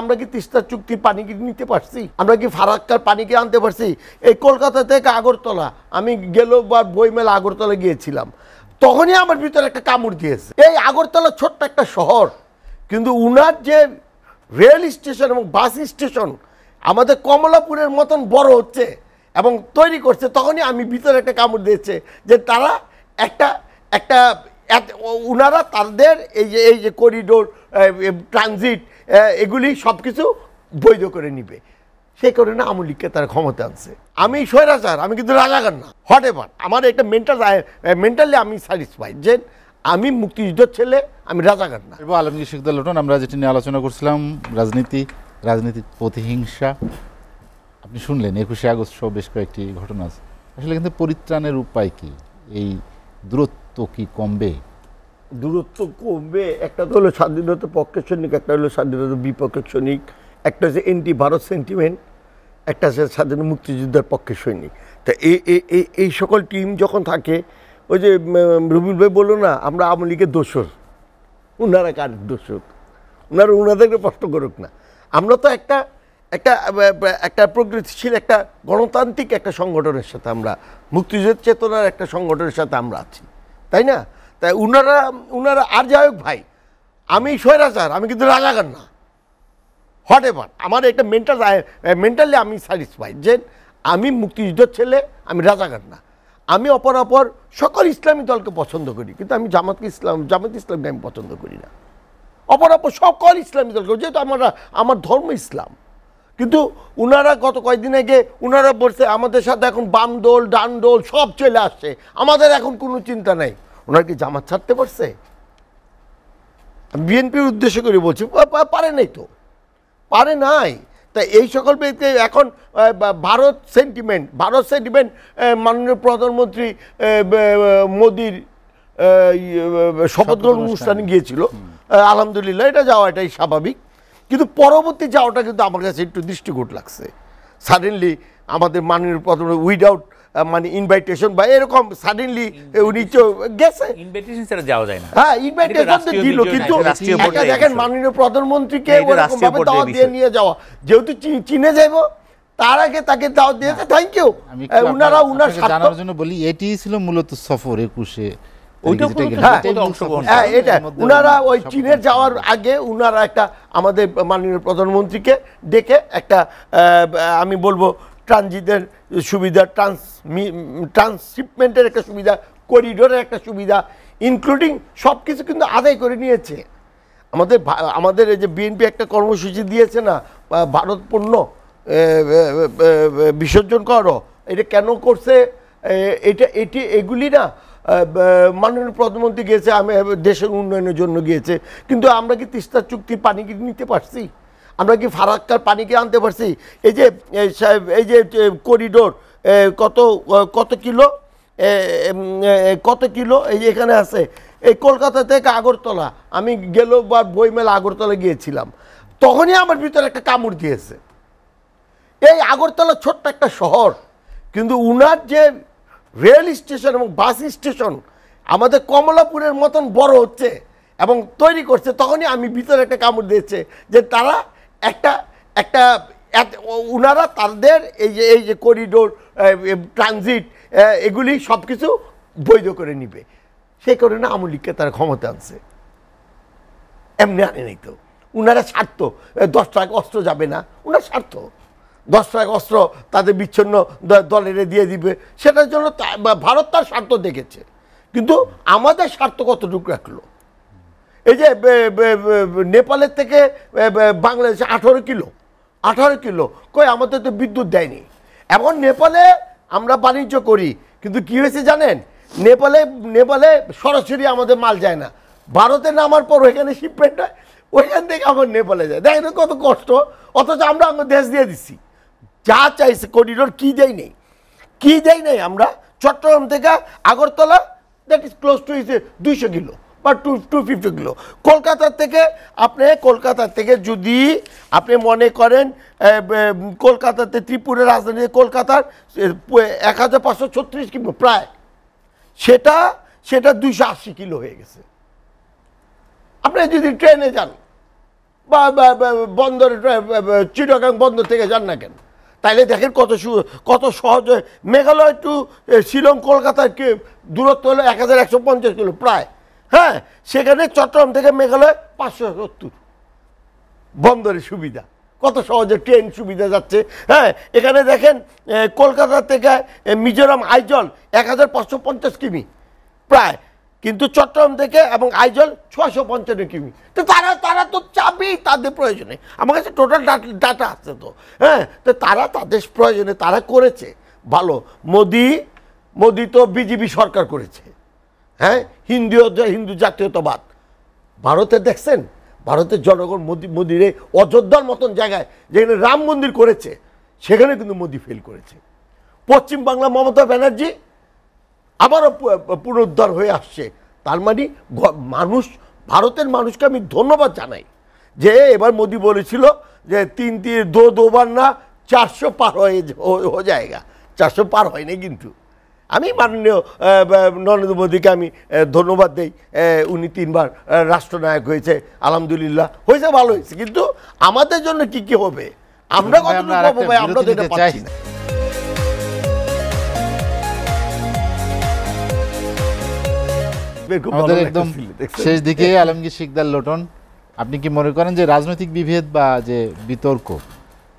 আমরা কি তিস্তা চুক্তির পানি কি নিতে পারছি? আমরা কি ফারাক্কার পানি কি আনতে পারছি? এই কলকাতা থেকে আগরতলা, আমি গেলবার বইমেলা আগরতলা গিয়েছিলাম, তখনই আমার ভিতরে একটা কামড় দিয়েছে। এই আগরতলা ছোট্ট একটা শহর, কিন্তু উনার যে রেল স্টেশন এবং বাস স্টেশন আমাদের কমলাপুরের মতন বড় হচ্ছে এবং তৈরি করছে, তখনই আমি ভিতরে একটা কামড় দিয়েছে যে তারা একটা একটা উনারা তাদের এই যে করিডোর, ট্রানজিট, এগুলি সব কিছু বৈধ করে নিবে। সেই কারণে আওয়ামী লীগকে তারা ক্ষমতা আনছে। আমি স্বৈরাচার, আমি কিন্তু রাজাকার না। হট এভার আমার একটা মেন্টালি আমি স্যাটিসফাইড যে আমি মুক্তিযুদ্ধের ছেলে, আমি রাজাকার না। আলমগীর শিকদার লিটন, আমরা যেটি নিয়ে আলোচনা করছিলাম রাজনীতির প্রতিহিংসা। আপনি শুনলেন 21শে আগস্ট সহ বেশ কয়েকটি ঘটনা আছে। আসলে কিন্তু পরিত্রাণের উপায় কি? এই দূরত্ব কি কমবে? দূরত্ব কমবে। একটা তো হলো স্বাধীনতার পক্ষের সৈনিক, একটা হলো স্বাধীনতার বিপক্ষের সৈনিক, একটা হচ্ছে এন্টি ভারত সেন্টিমেন্ট, একটা হচ্ছে স্বাধীন মুক্তিযুদ্ধের পক্ষের সৈনিক। তা এই সকল টিম যখন থাকে, ওই যে রবিউল ভাই বললো না আমরা আওয়ামী লীগের দোসর, ওনারা কার দোসর? ওনাদেরকে প্রশ্ন করুক না। আমরা তো একটা একটা একটা প্রগতিশীল একটা গণতান্ত্রিক একটা সংগঠনের সাথে, আমরা মুক্তিযুদ্ধ চেতনার একটা সংগঠনের সাথে আমরা আছি, তাই না? তাই উনারা আর যাই হোক ভাই, আমি স্বৈরাচার, আমি কিন্তু রাজাকার না। হট এভার আমার একটা মেন্টালি আমি স্যাটিসফাইড যে আমি মুক্তিযুদ্ধের ছেলে, আমি রাজাকার না। আমি অপরাপর সকল ইসলামী দলকে পছন্দ করি, কিন্তু আমি জামাত ইসলামকে আমি পছন্দ করি না। অপরাপর সকল ইসলামী দলকে, যেহেতু আমার ধর্ম ইসলাম। কিন্তু উনারা গত কয়েকদিন আগে উনারা বলছে আমাদের সাথে এখন বাম দল ডান দল সব চলে আসছে, আমাদের এখন কোনো চিন্তা নাই। ওনারা কি জামাত ছাড়তে পারছে? বিএনপির উদ্দেশ্য করে বলছি, পারে নাই তো, পারে নাই। তাই এই সকল ব্যক্তি এখন ভারত সেন্টিমেন্ট মাননীয় প্রধানমন্ত্রী মোদির শপথ গ্রহণ অনুষ্ঠানে গিয়েছিল, আলহামদুলিল্লাহ এটা যাওয়া এটাই স্বাভাবিক। কিন্তু পরবর্তী যাওয়াটা কিন্তু আমার কাছে একটু দৃষ্টিকোট লাগছে। সাডেনলি আমাদের মাননীয় প্রধানমন্ত্রী উইদাউট মানে ইনভাইটেশন বা এরকম সাডেনলি উনি গেছে, ইনভাইটেশন ছাড়া যাওয়া যায় না। হ্যাঁ ইনভাইটেশন তো দিল, কিন্তু একটা দেখেন মাননীয় প্রধানমন্ত্রীকে ওরকম ভাবে দাওয়াত দিয়ে নিয়ে যাওয়া, যেহেতু চীনে যাইব তার আগে তাকে দাওয়াত দিয়েছে। Thank you. উনারা উনার জানার জন্য বলি, এটি ছিল মূলত সফর 21-এ। এটা উনারা ওই চীনের যাওয়ার আগে উনারা একটা আমাদের মাননীয় প্রধানমন্ত্রীকে ডেকে একটা আমি বলবো ট্রানজিটের সুবিধা, ট্রান্সশিপমেন্টের একটা সুবিধা, করিডোরের একটা সুবিধা, ইনক্লুডিং সব কিছু কিন্তু আদায় করে নিয়েছে। আমাদের এই যে বিএনপি একটা কর্মসূচি দিয়েছে না, ভারত পণ্য বিসর্জন করো, এটা কেন করছে? এগুলি না মাননীয় প্রধানমন্ত্রী গিয়েছে, আমি দেশের উন্নয়নের জন্য গিয়েছে, কিন্তু আমরা কি তিস্তা চুক্তির পানি কি নিতে পারছি? আমরা কি ফারাক্কার পানি কি আনতে পারছি? এই যে করিডোর কত কিলো এই যে এখানে আছে, এই কলকাতা থেকে আগরতলা, আমি গেলবার বইমেলা আগরতলা গিয়েছিলাম, তখনই আমার ভিতরে একটা কামড় দিয়েছে। এই আগরতলা ছোট্ট একটা শহর, কিন্তু উনার যে রেল স্টেশন এবং বাস স্টেশন আমাদের কমলাপুরের মতন বড় হচ্ছে এবং তৈরি করছে, তখনই আমি ভিতরে একটা কামড় দিয়েছে যে তারা একটা উনারা তাদের এই যে করিডোর, ট্রানজিট, এগুলি সব কিছু বৈধ করে নিবে। সেই কারণে আওয়ামী লীগকে তারা ক্ষমতা আনছে। এমনি আনে নাই তো, উনারা স্বার্থ 10 টাকা অস্ত্র যাবে না, উনার স্বার্থ 10 টাকা অস্ত্র তাদের বিচ্ছিন্ন দলের দিয়ে দিবে, সেটার জন্য ভারত তার স্বার্থ দেখেছে। কিন্তু আমাদের স্বার্থ কতটুকু রাখলো? এই যে নেপালের থেকে বাংলাদেশে 18 কিলো কই আমাদের তো বিদ্যুৎ দেয়নি। এখন নেপালে আমরা বাণিজ্য করি, কিন্তু কি হয়েছে জানেন? নেপালে সরাসরি আমাদের মাল যায় না, ভারতে নামার পর ওইখানে শিপমেন্ট হয়, ওইখান থেকে আমার নেপালে যায়। দেখেন কত কষ্ট, অথচ আমরা আমার দেশ দিয়ে দিচ্ছি যা চাইছে। করিডোর কি দেয় নাই আমরা? চট্টগ্রাম থেকে Agartala, that is close two 200 kilo বা 250 কিলো। কলকাতা থেকে যদি আপনি মনে করেন কলকাতাতে, ত্রিপুরার রাজধানী কলকাতার 1536 কিলো প্রায়, সেটা 280 কিলো হয়ে গেছে। আপনি যদি ট্রেনে যান বা বন্দর চিটাগাং বন্দর থেকে যান না কেন? তাইলে দেখেন কত সহজে মেঘালয় টু শিলং কলকাতার কি দূরত্ব হলো 1150 কিলো প্রায়। হ্যাঁ, সেখানে চট্টগ্রাম থেকে মেঘালয় 570, বন্দরের সুবিধা, কত সহজে ট্রেন সুবিধা যাচ্ছে। হ্যাঁ, এখানে দেখেন কলকাতা থেকে মিজোরাম আইজল 1550 কিমি প্রায়, কিন্তু চট্টগ্রাম থেকে এবং আইজল 655 কিমি। তো তারা তো চাবেই তাদের প্রয়োজনে, আমার কাছে টোটাল ডাটা আছে তো। হ্যাঁ, তো তারা তাদের প্রয়োজনে তারা করেছে ভালো। মোদি তো বিজেপি সরকার করেছে। হ্যাঁ, হিন্দু জাতীয়তাবাদ। ভারতে দেখছেন, ভারতের জনগণ মোদির এই অযোধ্যার মতন জায়গায় যেখানে রাম মন্দির করেছে সেখানে কিন্তু মোদি ফেল করেছে। পশ্চিমবাংলা মমতা ব্যানার্জি আবারও পুনরুদ্ধার হয়ে আসছে। তার মানে ভারতের মানুষকে আমি ধন্যবাদ জানাই যে এবার মোদি বলেছিল যে 3-2 না 400 পার হয়ে যায়গা। 400 পার হয়নি, কিন্তু আমি মাননীয় নরেন্দ্র মোদীকে আমি ধন্যবাদ দেই। উনি 3বার রাষ্ট্রনায়ক হয়েছে, আলহামদুলিল্লাহ হয়েছে, ভালো হয়েছে। কিন্তু আমাদের জন্য কি হবে, আমরা কতটুকু পাবো ভাই, আমরা তো এটা পাচ্ছি না। আমাদের একদম শেষ দিকে আলমগীর শিকদার লোটন, আপনি কি মনে করেন যে রাজনৈতিক বিভেদ বা যে বিতর্ক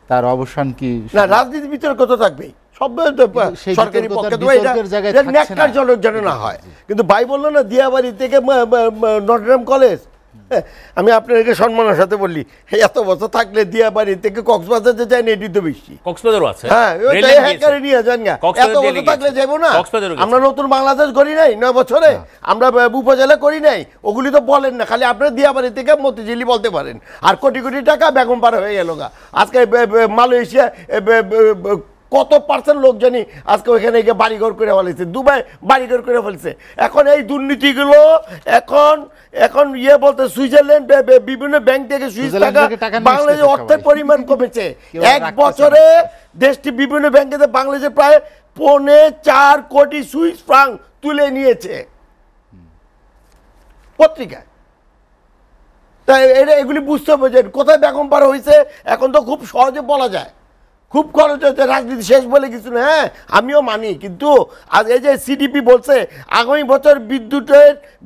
তার অবসান কি? না, রাজনীতি বিতর্ক তো থাকবেই, সব সরকারি পক্ষে ন্যাক্কারজনক যেন না হয়। কিন্তু ভাই বললো না দিয়াবাড়ি থেকে নটরডেম কলেজ, আমি আপনাদেরকে সম্মানের সাথে বললি এত বছর থাকলে দিয়াবাড়ি থেকে কক্সবাজার যে যায় না, এটি তো বেশি। কক্সবাজারও আছে, হ্যাঁ, হ্যাকারে নিয়ে যান গা, এত বছর থাকলে যাবো না। আমরা নতুন বাংলাদেশ করি নাই 9 বছরে, আমরা উপজেলা করি নাই, ওগুলি তো বলেন না, খালি আপনারা দিয়াবাড়ি থেকে মতিঝিলি বলতে পারেন। আর কোটি কোটি টাকা বেগম পাড়া হয়ে গেল গা। আজকে মালয়েশিয়া কত পার্সেন্ট লোক জানি আজকে ওইখানে গিয়ে বাড়িঘর করে ফেলেছে, দুবাই বাড়িঘর করে ফেলছে। এখন এই দুর্নীতিগুলো এখন বলতে সুইজারল্যান্ড বিভিন্ন ব্যাংক থেকে সুইস টাকা বাংলাদেশের অর্থের পরিমাণ কমেছে। 1 বছরে দেশটি বিভিন্ন ব্যাংকে বাংলাদেশে প্রায় 4.25 কোটি সুইস ফ্রাঙ্ক তুলে নিয়েছে পত্রিকায়। তাই এগুলি বুঝতে হবে যে কোথায় বেগম পাড়া হয়েছে। এখন তো খুব সহজে বলা যায়, খুব খরচ হচ্ছে, রাজনীতি শেষ বলে কিছু না। হ্যাঁ, আমিও মানি, কিন্তু আজ এই যে সিডিপি বলছে আগামী বছর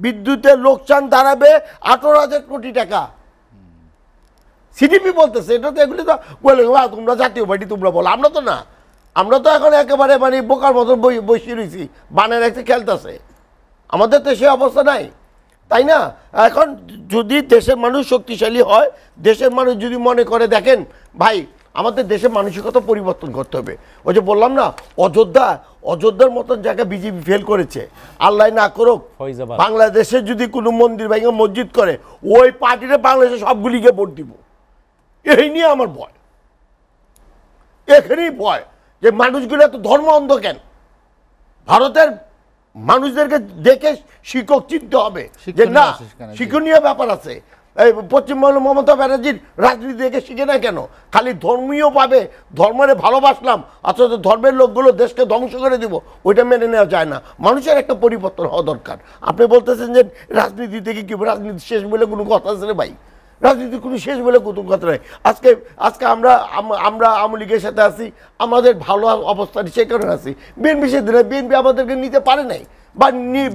বিদ্যুতের লোকসান দাঁড়াবে 18,000 কোটি টাকা। সিডিপি বলতেছে, এটা তো এগুলি তো বলে তোমরা জাতীয় পার্টি তোমরা বলো, আমরা তো না। আমরা তো এখন একেবারে মানে বোকার মতন বসে রয়েছি, বানের একটা খেলতেছে। আমাদের তো সে অবস্থা নাই, তাই না? এখন যদি দেশের মানুষ শক্তিশালী হয়, দেশের মানুষ যদি মনে করে, দেখেন ভাই আমাদের দেশের মানসিকতা পরিবর্তন করতে হবে। ওই যে বললাম না, অযোধ্যার মতন জায়গা বিজেপি ফেল করেছে। আল্লাহ না করুক বাংলাদেশে যদি কোনো মন্দির ভেঙে মসজিদ করে, ওই পার্টিতে বাংলাদেশে সবগুলিকে ভোট দিব। এই নিয়ে আমার ভয়, এখানেই ভয় যে মানুষগুলো এত ধর্ম অন্ধ কেন। ভারতের মানুষদেরকে দেখে শিক্ষক চিনতে হবে যে না, শিক্ষণীয় ব্যাপার আছে। এই পশ্চিমবঙ্গ মমতা ব্যানার্জির রাজনীতি দেখে শিখে না কেন? খালি ধর্মীয়ভাবে ধর্মের ভালোবাসলাম অথচ ধর্মের লোকগুলো দেশকে ধ্বংস করে দিব, ওইটা মেনে নেওয়া যায় না। মানুষের একটা পরিবর্তন হওয়া দরকার। আপনি বলতেছেন যে রাজনীতি থেকে কি রাজনীতি শেষ বলে কোনো কথা আছে রে ভাই? রাজনীতির কোনো শেষ বলে কোনো কথা নয়। আজকে আমরা আওয়ামী লীগের সাথে আছি, আমাদের ভালো অবস্থান সেই কারণে আছি। বিএনপি সে বিএনপি আমাদেরকে নিতে পারে নাই, বা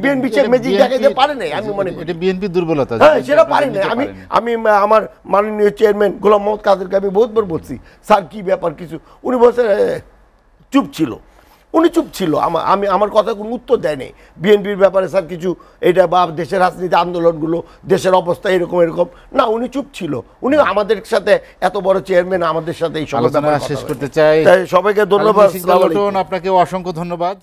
বিএনপি ম্যাজিক দেখাইতে পারে নাই। আমি মনে করি বিএনপি দুর্বলতা, হ্যাঁ সেটা পারে নাই। আমি আমার মাননীয় চেয়ারম্যান গোলাম মোহাম্মদ কাদেরকে আমি বহুতবার বলছি, স্যার কি ব্যাপার কিছু, উনি বলছেন চুপ ছিল। উনি চুপ ছিল, আমার কথা কোনো উত্তর দেয়নি বিএনপির ব্যাপারে স্যার কিছু এটা বা দেশের রাজনীতি আন্দোলনগুলো দেশের অবস্থা এরকম না, উনি চুপ ছিল। উনি আমাদের সাথে এত বড় চেয়ারম্যান আমাদের সাথে এই সব শেষ করতে চাই। সবাইকে ধন্যবাদ, আপনাকে অসংখ্য ধন্যবাদ।